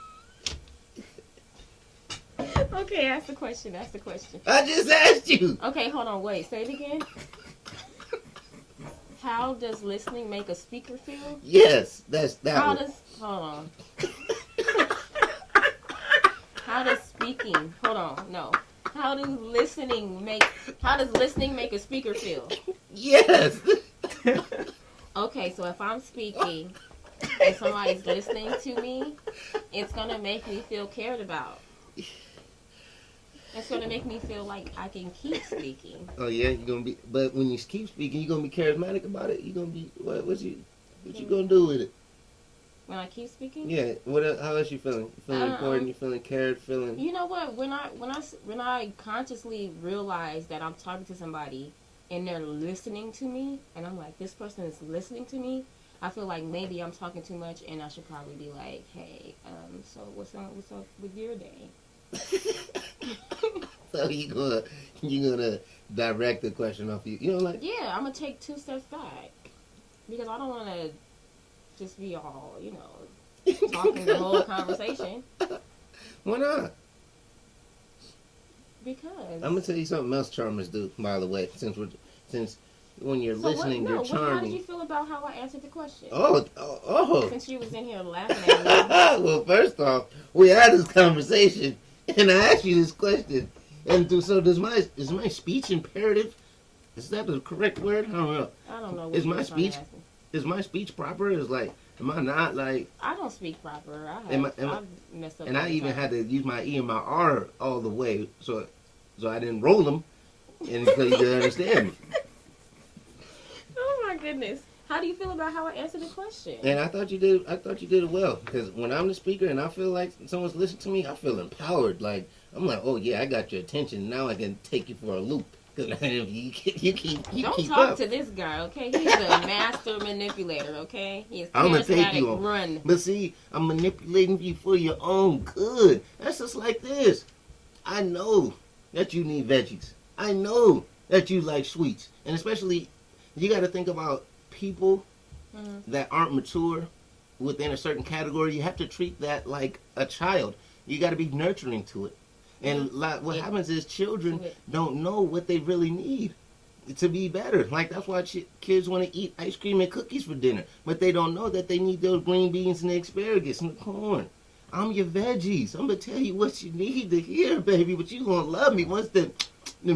Okay, ask the question. I just asked you. Okay, hold on. Wait, say it again. How does listening make a speaker feel? Yes, that's that How one. does... Hold on. How does speaking... Hold on. No. How does listening make a speaker feel? Yes. Okay, so if I'm speaking and somebody's listening to me, it's gonna make me feel cared about. It's gonna make me feel like I can keep speaking. Oh yeah, you're gonna be. But when you keep speaking, you're gonna be charismatic about it. You're gonna be what you gonna do with it? When I keep speaking? Yeah. How else you feeling? You feeling important? You feeling cared? Feeling? You know what? When I consciously realize that I'm talking to somebody and they're listening to me, and I'm like, this person is listening to me, I feel like maybe I'm talking too much, and I should probably be like, hey, so what's up with your day? So you gonna direct the question off you? You know, like Yeah, I'm gonna take 2 steps back because I don't want to just be all talking the whole conversation. Why not? Because I'm gonna tell you something else charmers do. By the way, since when you're listening, you're charming. How did you feel about how I answered the question? Oh. Since you was in here laughing at me. Well, first off, we had this conversation, and I asked you this question. And so is my speech imperative? Is that the correct word? I don't know. Is my speech proper? Is like, am I not like? I don't speak proper. I've messed up. And I even had to use my E and my R all the way, so I didn't roll them, and so you can understand me. Oh my goodness! How do you feel about how I answered the question? And I thought you did it well, because when I'm the speaker and I feel like someone's listening to me, I feel empowered. Like I'm like, oh yeah, I got your attention. Now I can take you for a loop. Because you keep Don't talk to this guy, okay? He's a master manipulator, okay? He's I'm gonna take you on. Run. But see, I'm manipulating you for your own good. That's just like this. I know that you need veggies. I know that you like sweets, and especially you got to think about people that aren't mature within a certain category. You have to treat that like a child. You got to be nurturing to it. And what happens is children don't know what they really need to be better. Like that's why kids want to eat ice cream and cookies for dinner, but they don't know that they need those green beans and the asparagus and the corn. I'm your veggies. I'm gonna tell you what you need to hear, baby. But you gonna love me once them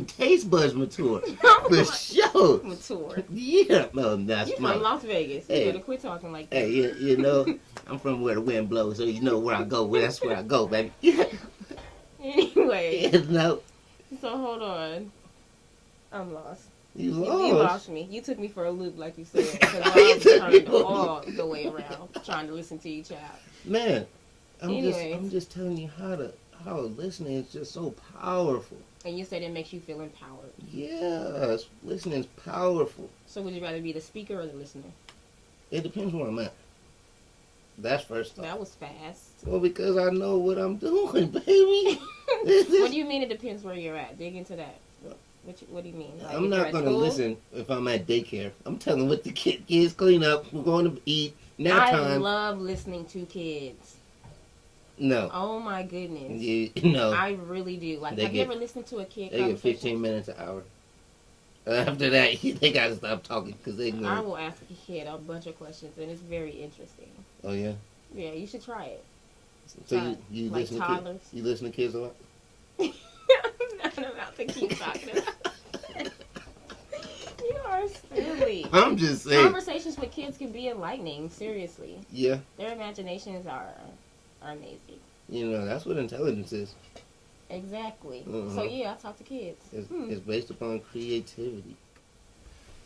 taste buds mature. For sure. Mature. Yeah. No, that's you from Las Vegas. You better quit talking like that. Hey, you know, I'm from where the wind blows, so you know where I go. That's where I go, baby. Yeah. Anyway. No. So hold on. I'm lost. You lost me. You took me for a loop, like you said. Because I was turned all the way around, trying to listen to you chat. Man, I'm just telling you how listening is just so powerful. And you said it makes you feel empowered. Yes, listening is powerful. So would you rather be the speaker or the listener? It depends where I'm at. That's first off. That was fast. Well, because I know what I'm doing, baby. What do you mean it depends where you're at? Dig into that. What do you mean? Like I'm not going to listen if I'm at daycare. I'm telling what the kids clean up. We're going to eat. Nap time. I love listening to kids. No. Oh my goodness. No. I really do. Like, have you ever listened to a kid? They get 15 minutes an hour. After that, they gotta stop talking because they know. I will ask a kid a bunch of questions, and it's very interesting. Oh yeah. Yeah, you should try it. So you like listen toddlers. to kids? You listen to kids a lot? I'm not about to keep talking. You are silly. I'm just saying. Conversations with kids can be enlightening. Seriously. Yeah. Their imaginations are amazing. You know, that's what intelligence is. Exactly. So yeah, I talk to kids. It's based upon creativity.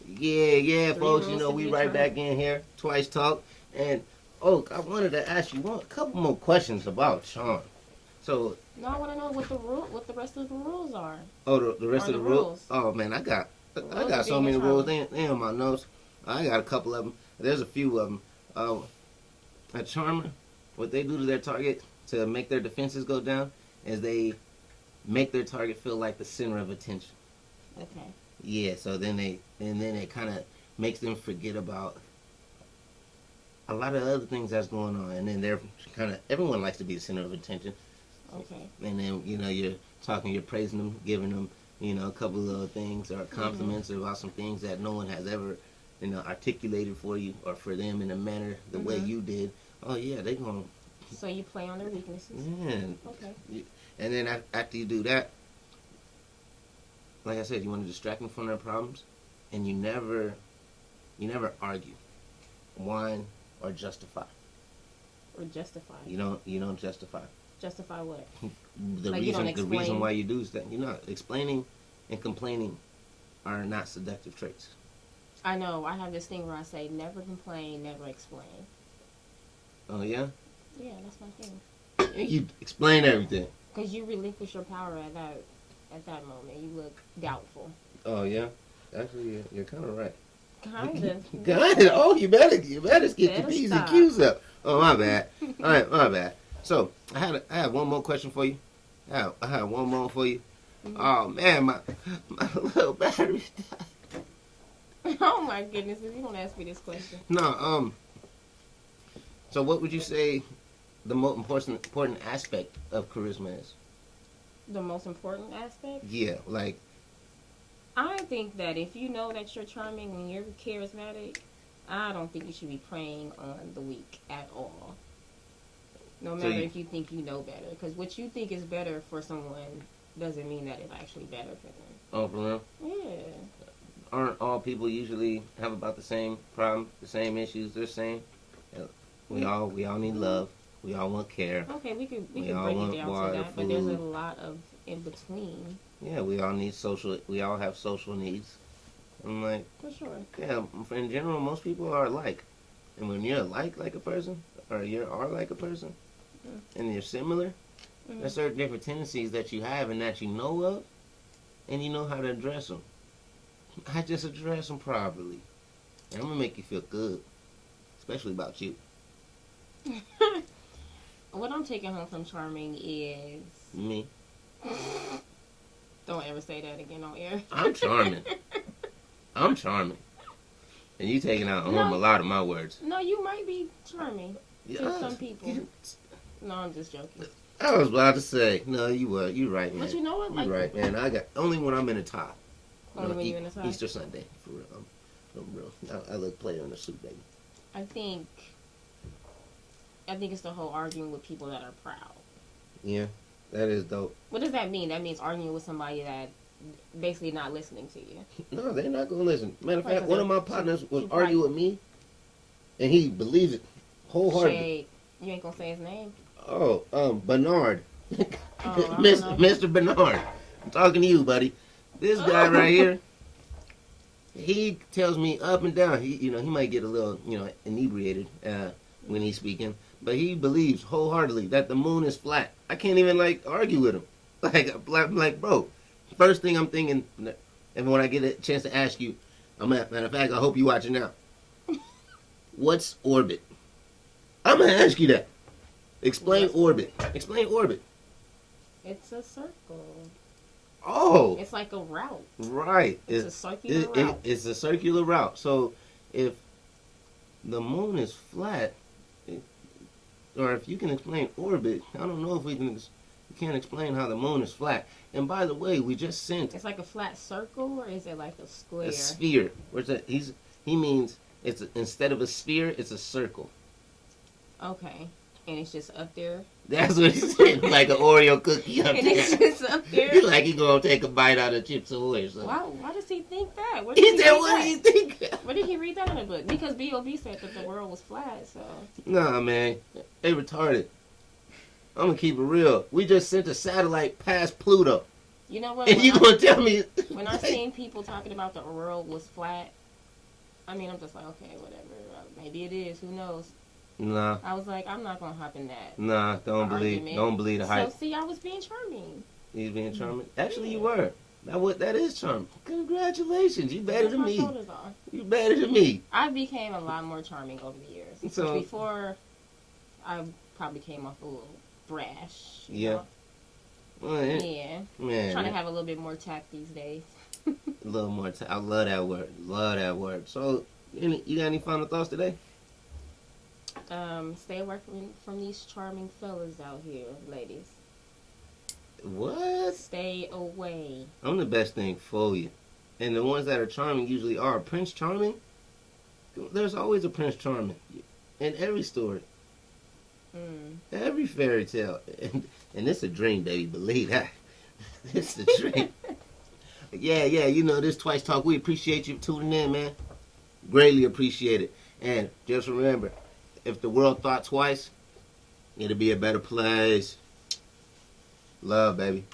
Yeah, folks. You know, we right back in here, Twice Talk, and I wanted to ask you a couple more questions about Sean. So. No, I want to know what the rest of the rules are. Oh, the rest of the rules. Oh man, I got so many rules. They on my notes. I got a couple of them. There's a few of them. A charmer, what they do to their target to make their defenses go down is they make their target feel like the center of attention. Okay. Yeah, so then it kind of makes them forget about a lot of other things that's going on, and then they're everyone likes to be the center of attention. Okay. And then you're praising them, giving them a couple of little things or compliments about some things that no one has ever articulated for you or for them in a manner the way you did. Oh yeah, they gonna. So you play on their weaknesses. Yeah. Okay. And then after you do that, like I said, you want to distract them from their problems, and you never argue, whine, or justify. Or justify. You don't justify. Justify what? The Like, you don't reason explain? why you do is that you're not explaining and complaining are not seductive traits. I know. I have this thing where I say, never complain, never explain. Oh yeah? Yeah, that's my thing. And you explain everything. Because you relinquish your power at that moment. You look doubtful. Oh yeah? Actually, you're kind of right. Kind of. Kind of. Oh, you better get your Better P's stop. and Q's up. Oh, my bad. All right, my bad. So I had one more question for you. I had one more for you. Mhm. Oh man, my little battery died. Oh my goodness! If you don't ask me this question. No, so what would you say the most important aspect of charisma is? The most important aspect? Yeah, like I think that if you know that you're charming and you're charismatic, I don't think you should be preying on the weak at all. No matter if you think you know better. Because what you think is better for someone doesn't mean that it's actually better for them. oh for real? Yeah. Aren't all people usually have about the same problem, the same issues? They're saying we all need love. We all want care. Okay, we could We break all it want down water, to that, but there's a food. lot of in between. Yeah, we all need social. We all have social needs. I'm like, For sure. yeah. In general, most people are alike, and when you're like a person, or you are like a person, and you're similar, there's certain different tendencies that you have and that you know of, and you know how to address them. I just address them properly, and I'm gonna make you feel good, especially about you. What I'm taking home from charming is Me, don't ever say that again on air. I'm charming. I'm charming, and you taking out home a lot of my words. No, you might be charming Yeah, to some people. No, I'm just joking. I was about to say, no, you were. You right, man. But you know what? You right, man. I got only when I'm in a tie. Only when you're in a tie? Easter Sunday, for real. I'm real. I look player in a suit, baby. I think it's the whole arguing with people that are proud. Yeah, that is dope. What does that mean? That means arguing with somebody that basically not listening to you. No, they're not gonna listen. Matter of Right, fact, 'cause one of my partners was she arguing with me, and he believes it wholeheartedly. Shade. You ain't gonna say his name? Oh, Bernard, I don't know. Mr. Bernard. I'm talking to you, buddy. This guy right here. He tells me up and down. He might get a little, inebriated when he's speaking, but he believes wholeheartedly that the moon is flat. I can't even argue with him. I'm like, bro. First thing I'm thinking, and when I get a chance to ask you, matter of fact, I hope you watching now. What's orbit? I'm gonna ask you that. Explain orbit. Explain orbit. It's a circle. Oh. It's like a route. Right. It's a circular route. It's a circular route. So if the moon is flat, or if you can explain orbit, I don't know if we can't explain how the moon is flat. And by the way, we just sent It's like a flat circle, or is it like a square? a sphere. Where's that? He means instead of a sphere, it's a circle. Okay. And it's just up there. That's what he said, like an Oreo cookie up And there. it's just up there. He's like he gonna take a bite out of Chips Ahoy or something. Why does he think that? Where He said, read "What that? do you think?" Where did he read that in a book? Because B.O.B. said that the world was flat, so. Nah, man, they retarded. I'm gonna keep it real. We just sent a satellite past Pluto, You know what? and you gonna tell me? When I seen people talking about the world was flat, I mean, I'm just like, okay, whatever. Maybe it is. Who knows? Nah, I was like, I'm not gonna hop in that. nah, don't believe the hype. So see, I was being charming. He's being charming. Actually, you were. That is charming. Congratulations, you better than My me. shoulders off. You better than me. I became a lot more charming over the years. So- Before, I probably came off a little brash. you Yeah. know? Well, Yeah. man, Trying to have a little bit more tact these days. a little more. I love that word. Love that word. So, you got any final thoughts today? Stay away from these charming fellas out here, ladies. What? Stay away. I'm the best thing for you. And the ones that are charming usually are. Prince Charming? There's always a Prince Charming in every story. Every fairy tale. And it's a dream, baby. Believe that. It's a dream. Yeah, you know, this Twice Talk. We appreciate you tuning in, man. Greatly appreciate it. And just remember, if the world thought twice, it'd be a better place. Love, baby.